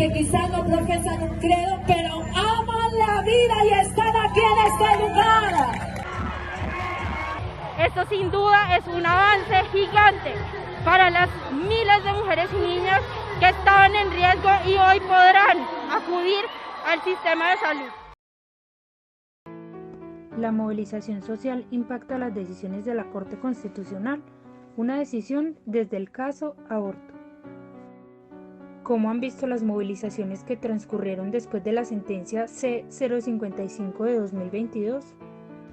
que quizás no profesan un credo, pero aman la vida y están aquí en este lugar. Esto sin duda es un avance gigante para las miles de mujeres y niñas que estaban en riesgo y hoy podrán acudir al sistema de salud. La movilización social impacta las decisiones de la Corte Constitucional, una decisión desde el caso aborto. ¿Cómo han visto las movilizaciones que transcurrieron después de la sentencia C-055 de 2022?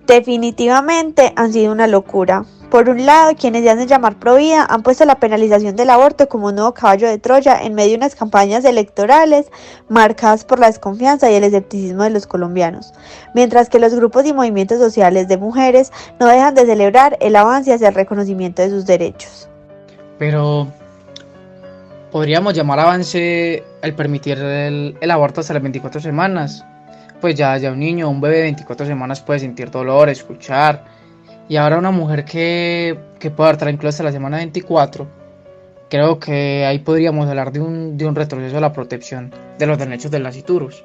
Definitivamente han sido una locura. Por un lado, quienes se hacen llamar provida han puesto la penalización del aborto como un nuevo caballo de Troya en medio de unas campañas electorales marcadas por la desconfianza y el escepticismo de los colombianos, mientras que los grupos y movimientos sociales de mujeres no dejan de celebrar el avance hacia el reconocimiento de sus derechos. Pero podríamos llamar avance el permitir el aborto hasta las 24 semanas. Pues ya un niño, un bebé de 24 semanas puede sentir dolor, escuchar. Y ahora una mujer que puede estar incluso hasta la semana 24. Creo que ahí podríamos hablar de un retroceso a la protección de los derechos del nasciturus.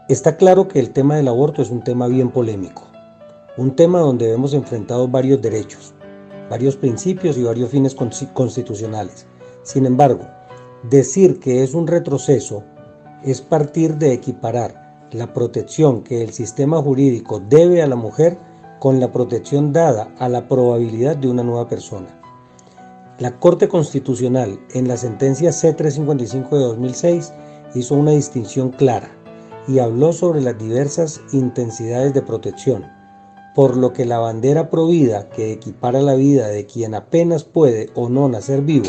Está claro que el tema del aborto es un tema bien polémico. Un tema donde vemos enfrentados varios derechos, varios principios y varios fines constitucionales. Sin embargo, decir que es un retroceso es partir de equiparar la protección que el sistema jurídico debe a la mujer con la protección dada a la probabilidad de una nueva persona. La Corte Constitucional, en la sentencia C-355 de 2006, hizo una distinción clara y habló sobre las diversas intensidades de protección, por lo que la bandera provida, que equipara la vida de quien apenas puede o no nacer vivo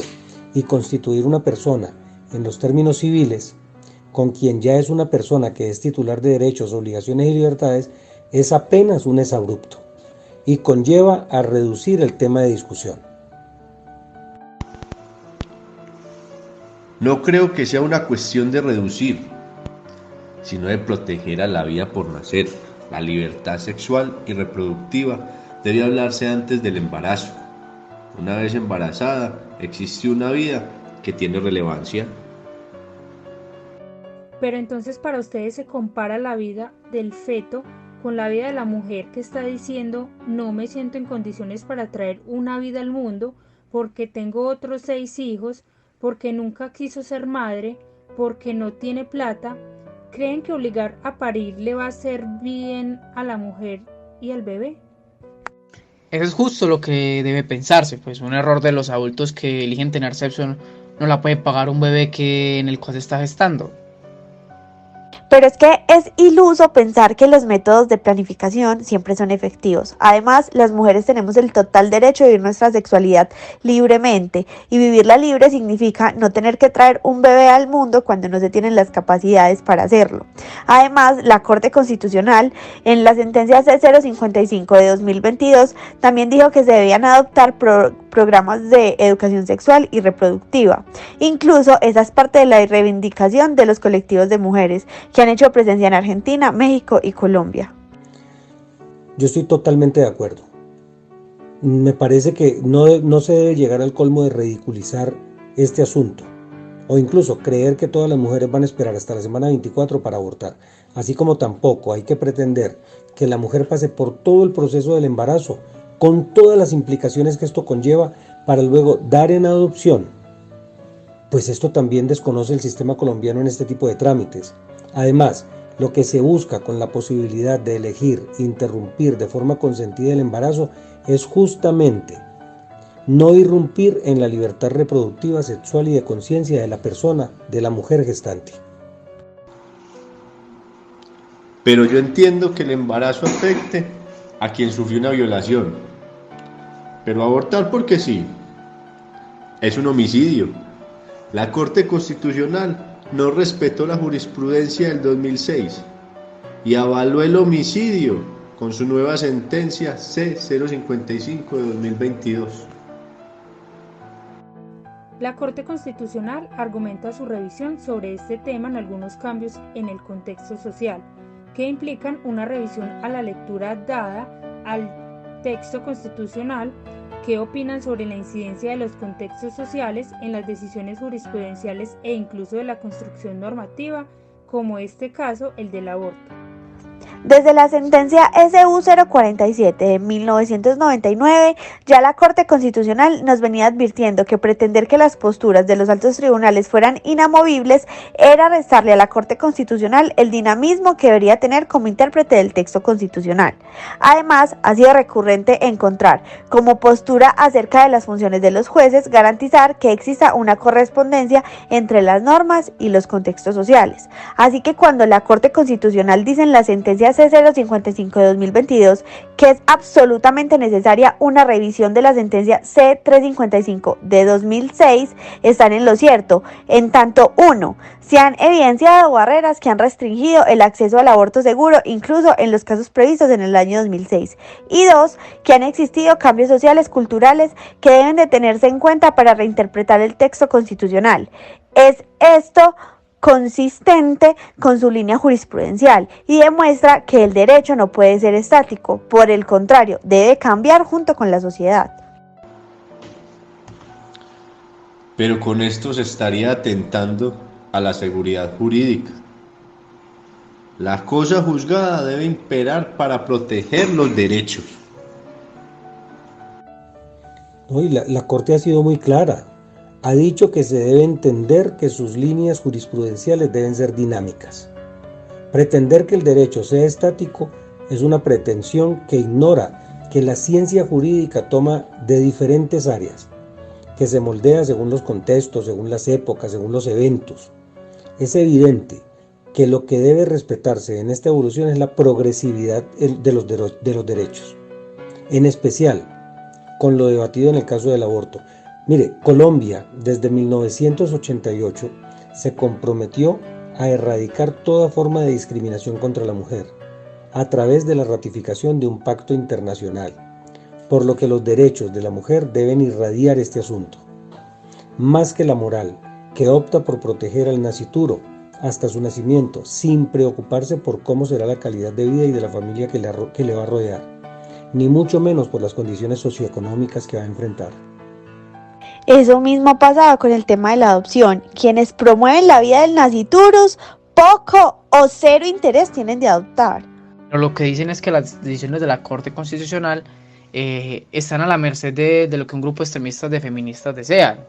y constituir una persona en los términos civiles, con quien ya es una persona que es titular de derechos, obligaciones y libertades, es apenas un exabrupto y conlleva a reducir el tema de discusión. No creo que sea una cuestión de reducir, sino de proteger a la vida por nacer. La libertad sexual y reproductiva debe hablarse antes del embarazo. Una vez embarazada, existe una vida que tiene relevancia. Pero entonces para ustedes se compara la vida del feto con la vida de la mujer que está diciendo no me siento en condiciones para traer una vida al mundo porque tengo otros 6 hijos, porque nunca quiso ser madre, porque no tiene plata. ¿Creen que obligar a parir le va a hacer bien a la mujer y al bebé? Eso es justo lo que debe pensarse, pues un error de los adultos que eligen tener sexo no la puede pagar un bebé en el cual se está gestando. Pero es que es iluso pensar que los métodos de planificación siempre son efectivos. Además, las mujeres tenemos el total derecho de vivir nuestra sexualidad libremente, y vivirla libre significa no tener que traer un bebé al mundo cuando no se tienen las capacidades para hacerlo. Además, la Corte Constitucional, en la sentencia C-055 de 2022, también dijo que se debían adoptar programas de educación sexual y reproductiva. Incluso esa es parte de la reivindicación de los colectivos de mujeres que han hecho presencia en Argentina, México y Colombia. Yo estoy totalmente de acuerdo. Me parece que no se debe llegar al colmo de ridiculizar este asunto, o incluso creer que todas las mujeres van a esperar hasta la semana 24 para abortar, así como tampoco hay que pretender que la mujer pase por todo el proceso del embarazo, con todas las implicaciones que esto conlleva, para luego dar en adopción. Pues esto también desconoce el sistema colombiano en este tipo de trámites. Además, lo que se busca con la posibilidad de elegir interrumpir de forma consentida el embarazo es justamente no irrumpir en la libertad reproductiva, sexual y de conciencia de la persona, de la mujer gestante. Pero yo entiendo que el embarazo afecte a quien sufrió una violación. Pero abortar porque sí, es un homicidio. La Corte Constitucional no respetó la jurisprudencia del 2006 y avaló el homicidio con su nueva sentencia C-055 de 2022. La Corte Constitucional argumenta su revisión sobre este tema en algunos cambios en el contexto social, que implican una revisión a la lectura dada al texto constitucional ¿Qué opinan sobre la incidencia de los contextos sociales en las decisiones jurisprudenciales e incluso de la construcción normativa, como este caso, el del aborto? Desde la sentencia SU 047 de 1999, ya la Corte Constitucional nos venía advirtiendo que pretender que las posturas de los altos tribunales fueran inamovibles era restarle a la Corte Constitucional el dinamismo que debería tener como intérprete del texto constitucional. Además, ha sido recurrente encontrar como postura acerca de las funciones de los jueces garantizar que exista una correspondencia entre las normas y los contextos sociales. Así que cuando la Corte Constitucional dice en la sentencia C055 de 2022 que es absolutamente necesaria una revisión de la sentencia C355 de 2006, están en lo cierto, en tanto 1. Se han evidenciado barreras que han restringido el acceso al aborto seguro, incluso en los casos previstos en el año 2006, y 2. Que han existido cambios sociales, culturales que deben de tenerse en cuenta para reinterpretar el texto constitucional. Es esto consistente con su línea jurisprudencial y demuestra que el derecho no puede ser estático, por el contrario, debe cambiar junto con la sociedad. Pero con esto se estaría atentando a la seguridad jurídica. La cosa juzgada debe imperar para proteger los derechos. Hoy la Corte ha sido muy clara. Ha dicho que se debe entender que sus líneas jurisprudenciales deben ser dinámicas. Pretender que el derecho sea estático es una pretensión que ignora que la ciencia jurídica toma de diferentes áreas, que se moldea según los contextos, según las épocas, según los eventos. Es evidente que lo que debe respetarse en esta evolución es la progresividad de los derechos, en especial con lo debatido en el caso del aborto. Mire, Colombia desde 1988 se comprometió a erradicar toda forma de discriminación contra la mujer a través de la ratificación de un pacto internacional, por lo que los derechos de la mujer deben irradiar este asunto. Más que la moral, que opta por proteger al nascituro hasta su nacimiento, sin preocuparse por cómo será la calidad de vida y de la familia que le va a rodear, ni mucho menos por las condiciones socioeconómicas que va a enfrentar. Eso mismo ha pasado con el tema de la adopción. Quienes promueven la vida del naciturus, poco o cero interés tienen de adoptar. Pero lo que dicen es que las decisiones de la Corte Constitucional están a la merced de lo que un grupo extremista de feministas desean.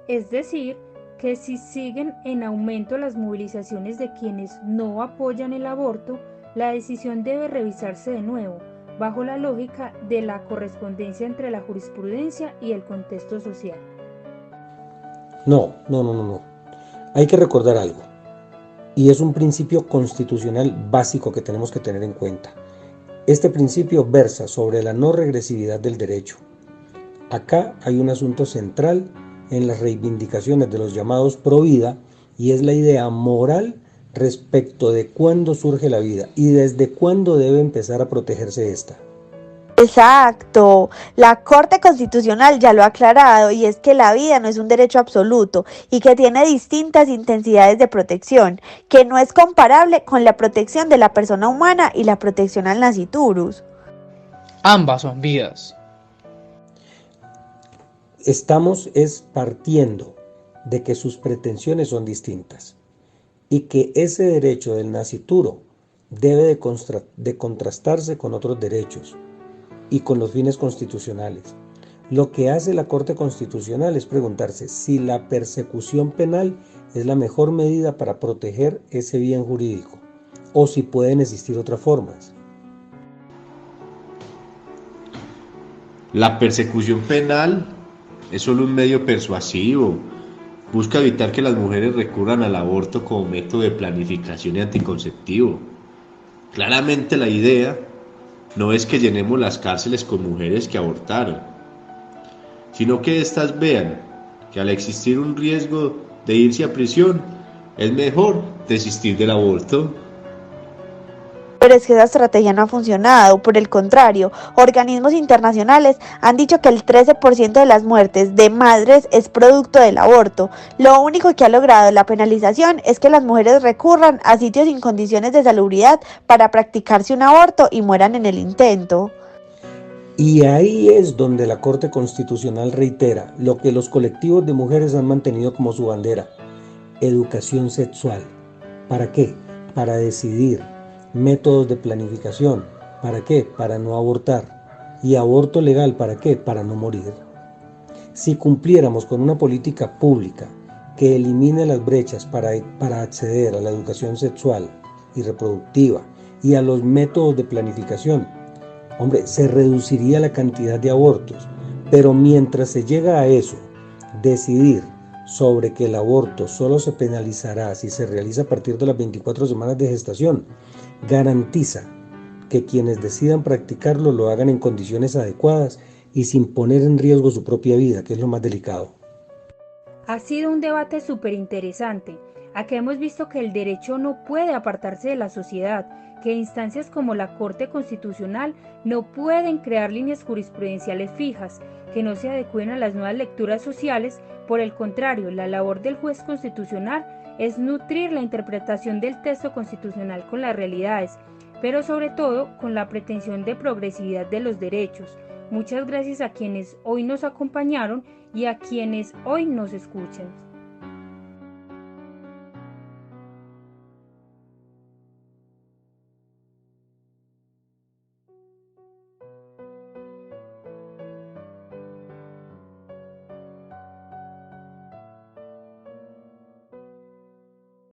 Es decir, que si siguen en aumento las movilizaciones de quienes no apoyan el aborto, la decisión debe revisarse de nuevo, bajo la lógica de la correspondencia entre la jurisprudencia y el contexto social. No. Hay que recordar algo, y es un principio constitucional básico que tenemos que tener en cuenta. Este principio versa sobre la no regresividad del derecho. Acá hay un asunto central en las reivindicaciones de los llamados pro vida, y es la idea moral respecto de cuándo surge la vida y desde cuándo debe empezar a protegerse esta. Exacto, la Corte Constitucional ya lo ha aclarado, y es que la vida no es un derecho absoluto y que tiene distintas intensidades de protección, que no es comparable con la protección de la persona humana y la protección al nasciturus. Ambas son vidas. Estamos partiendo de que sus pretensiones son distintas y que ese derecho del nascituro debe de contrastarse con otros derechos y con los fines constitucionales. Lo que hace la Corte Constitucional es preguntarse si la persecución penal es la mejor medida para proteger ese bien jurídico o si pueden existir otras formas. La persecución penal es solo un medio persuasivo. Busca evitar que las mujeres recurran al aborto como método de planificación y anticonceptivo. Claramente la idea no es que llenemos las cárceles con mujeres que abortaron, sino que éstas vean que al existir un riesgo de irse a prisión, es mejor desistir del aborto. Pero es que esa estrategia no ha funcionado. Por el contrario, organismos internacionales han dicho que el 13% de las muertes de madres es producto del aborto. Lo único que ha logrado la penalización es que las mujeres recurran a sitios sin condiciones de salubridad para practicarse un aborto y mueran en el intento. Y ahí es donde la Corte Constitucional reitera lo que los colectivos de mujeres han mantenido como su bandera: educación sexual. ¿Para qué? Para decidir. Métodos de planificación. ¿Para qué? Para no abortar. Y aborto legal. ¿Para qué? Para no morir. Si cumpliéramos con una política pública que elimine las brechas para acceder a la educación sexual y reproductiva y a los métodos de planificación, hombre, se reduciría la cantidad de abortos. Pero mientras se llega a eso, decidir sobre que el aborto solo se penalizará si se realiza a partir de las 24 semanas de gestación, garantiza que quienes decidan practicarlo lo hagan en condiciones adecuadas y sin poner en riesgo su propia vida, que es lo más delicado. Ha sido un debate súper interesante. Aquí hemos visto que el derecho no puede apartarse de la sociedad, que instancias como la Corte Constitucional no pueden crear líneas jurisprudenciales fijas que no se adecúen a las nuevas lecturas sociales. Por el contrario, la labor del juez constitucional es nutrir la interpretación del texto constitucional con las realidades, pero sobre todo con la pretensión de progresividad de los derechos. Muchas gracias a quienes hoy nos acompañaron y a quienes hoy nos escuchan.